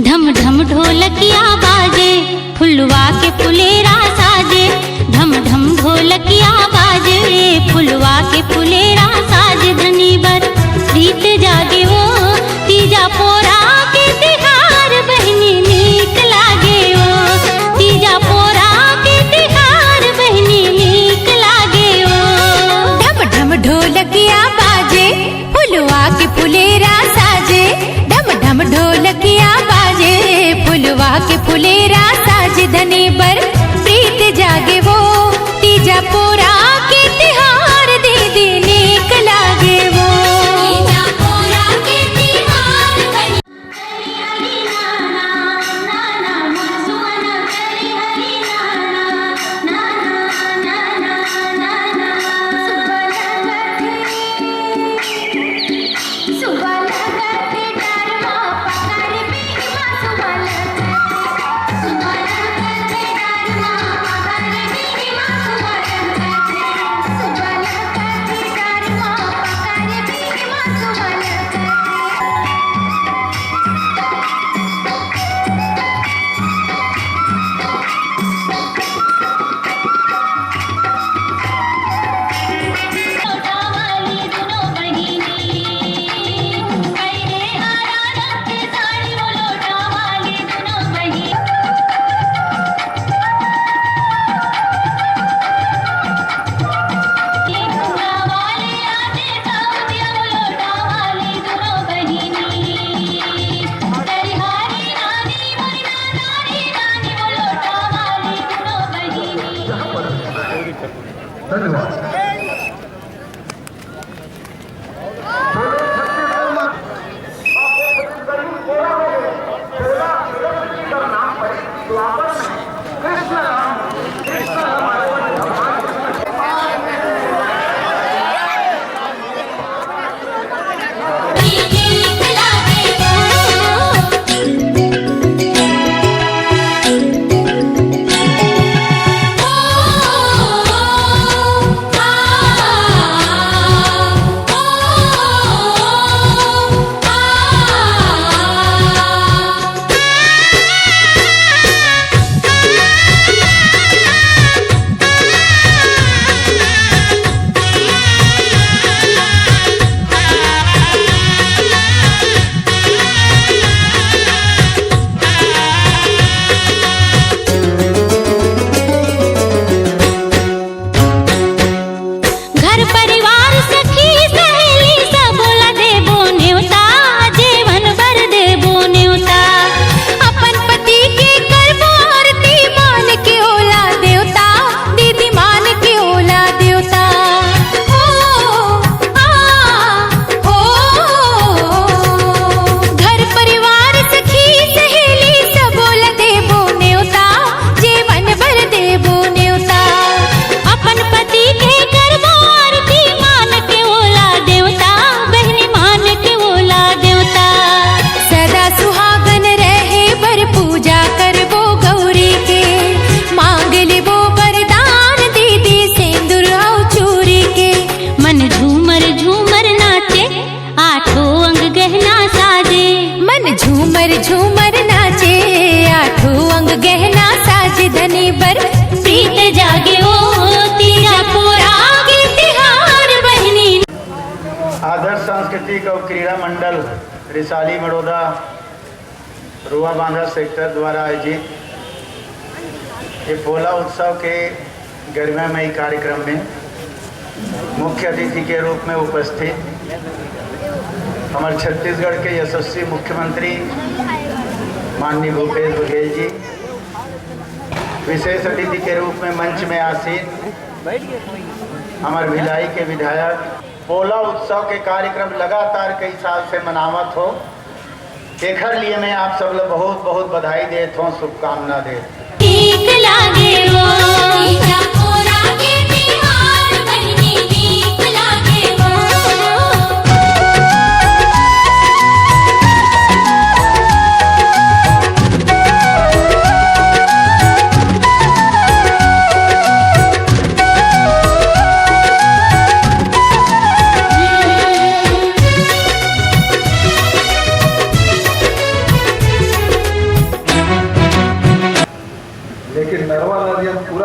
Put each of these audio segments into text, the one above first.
ढम ढम ढोलकिया बाजे, फुलवा के फुलेरा साजे। ढम ढम ढोलकिया बाजे, फुलवा के फुलेरा साजे। धनी बर प्रीत जागे वो, तीजा पोरा के तिहार बहनी नीक लागे वो। तीजा पोरा के तिहार बहनी नीक लागे वो। ढम ढम ढोलकिया बाजे, फुलवा के फुलेरा साजे। ढम ढम ढोलकिया बाजे, फुलवा के फुलेरा साजे। धनी बर प्रीत जागे वो, तीजा पोरा के तिहार दीदी नीक लागे वो। तीजा पोरा के तिहार बहनी हरी हरी नाना नाना सुमन हरी हरी नाना नाना नाना नाना सुबह लगते डरमा पकड़ बीमा सुबह लगते डरमा पकड़ बीमा सुबह लगते डरमा पकड़ बीमा सुबह लगते। वाली दोनों बहिनी पहले हारा रखे साड़ी वो लोटा वाली दोनों बहिनी। गंगा वाले आते साउदिया वो लोटा वाली दोनों बहिनी। दरिहारी नानी मोरी नानी नानी वो लोटा वाली दोनों बहिनी। धन्यवाद। नीक लागे घर परिवार सखी सहेली सब ला देबो न्योता, जीवन भर देबो न्योता। अपन पति के करबो आरती, मान के ओला देवता दीदी मान के ओला देवता। घर परिवार सखी सहेली सब ला देबो न्योता, जीवन भर देबो न्योता। अपन पति के करबो आरती, मान के ओला देवता बहनी मान के ओला देवता। सदा सुहागन रहे बर पूजा करबो गौरी के, मांग लेबो वरदान दीदी सिंदूर और चूड़ी के। मन झूमर झूमर नाचे, आठों अंग गहना साजे। मन झूमर झूमर नाचे, आठों अंग गहना साजे। धनी बर प्रीत जागे ओ, तीजा पोरा के तिहार बहनी। आदर्श सांस्कृतिक और क्रीड़ा मंडल रिसाली मड़ोदा रुआ बांधा सेक्टर द्वारा आयोजित ये पोला उत्सव के गरिमामयी कार्यक्रम में मुख्य अतिथि के रूप में उपस्थित हमारे छत्तीसगढ़ के यशस्वी मुख्यमंत्री माननीय भूपेश बघेल जी, विशेष अतिथि के रूप में मंच में आसीन हमारे भिलाई के विधायक। पोला उत्सव के कार्यक्रम लगातार कई साल से मनावत हो, एकर लिए मैं आप सब लोग बहुत बहुत बधाई देता हूँ, शुभकामना देता। नीक लागे वो, तीजा पोरा के तिहार बहनी नीक लागे वो।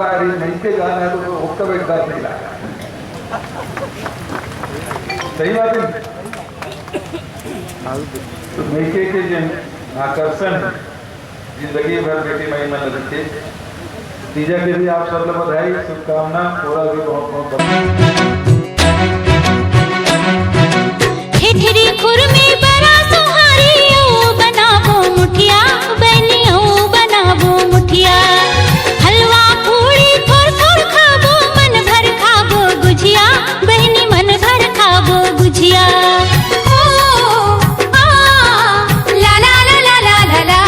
अरे नहीं के गाना है तो उसका भी डर नहीं लगा। सही बात है। तो नैके के जो आकर्षण जिंदगी भर बेटी माई मन रखे। तीजा के भी आप सब लोग बधाई, शुभकामना, पूरा भी बहुत बहुत ठेठरी खुरमी बड़ा सुहारी ओ बनाबो मुठिया बहनी ओ बनाबो मुठिया हलवा पूड़ी थोड़ थोड़ खाबो मन भर खाबो गुजिया बहनी मन भर खाबो गुजिया ला ला ला ला ला ला ला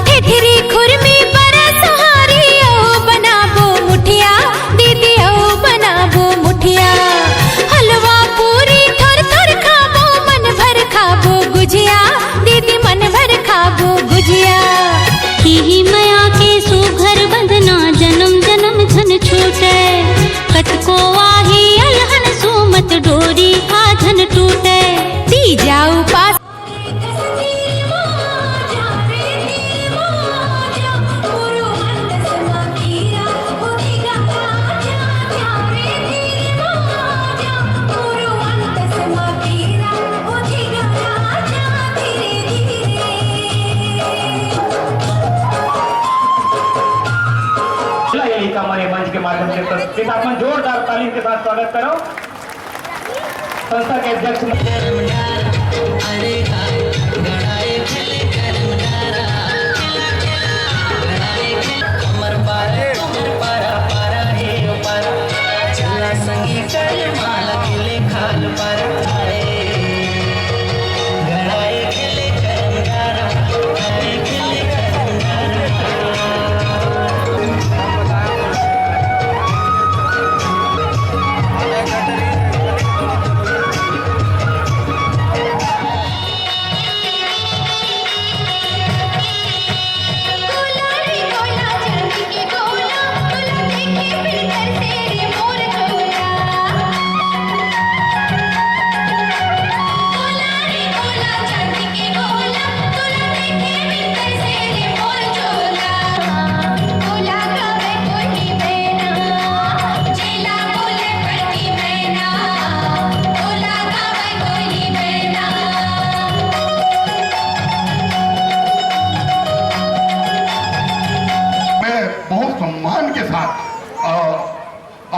ठेठरी खुरमी बड़ा सुहारी ओ बनाबो मुठिया दीदी ओ बनाबो मुठिया हलवा पूरी थोड़ थोड़ खाबो मन भर खाबो गुजिया दीदी मन भर खाबो गुजिया ही मया के सुघर बंधना जन्म जन्म झन छूटे कतको आही अलहन सुमत डोरी आधन टूटे तीजा उपास हमारे मंच के माध्यम से एक आप जोरदार ताली के साथ स्वागत करो संस्था के अध्यक्ष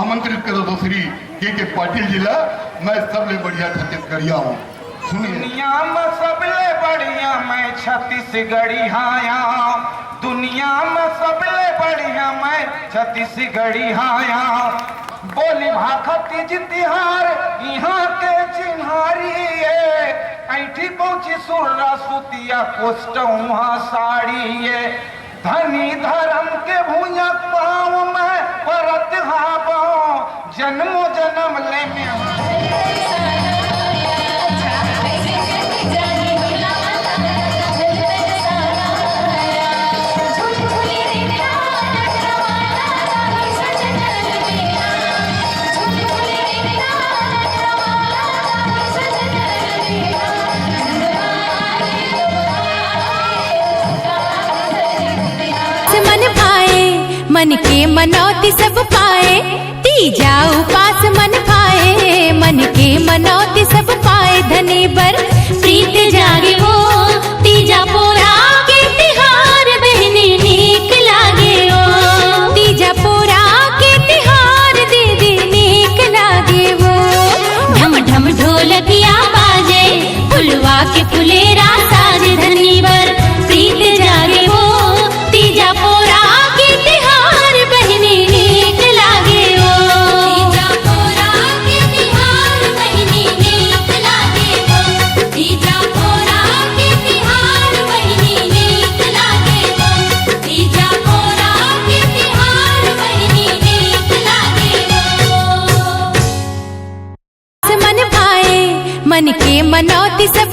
आमंत्रित करो तो श्री के पाटिल जिला मैं सबले बढ़िया छत्तीसगढ़िया हूँ। सुनिए दुनिया में सबले बढ़िया मैं छत्तीसगढ़ी हाया दुनिया में सबले बढ़िया मैं छत्तीसगढ़ी हाया बोली भाखा तीज तिहार यहाँ के चिन्हारी है ऐठी पहुंची सुररा सुतिया कोष्ट वहाँ साड़ी है धनी धर्म के भूया पाँव में परत हाबो जन्मो जन्म ले में मन के मनौती सब पाए तीजा उपास मन पाए मन के मनौती सब पाए धनी बर प्रीत जागे हो तीजा पोरा के तिहार बहनी नीक लागे हो तीजा पोरा के तिहार दीदी नीक लागे वो ढम ढम ढोलकिया बाजे फुलवा के फुलेरा साज धनी बर प्रीत जागे हो तीजा पोरा के तिहार बहनी नीक लागे हो तीजा पोरा के तिहार बहनी नीक लागे हो तीजा पोरा के तिहार बहनी नीक लागे हो तीजा पोरा के तिहार बहनी नीक लागे हो मन पाए मन के मनौती सब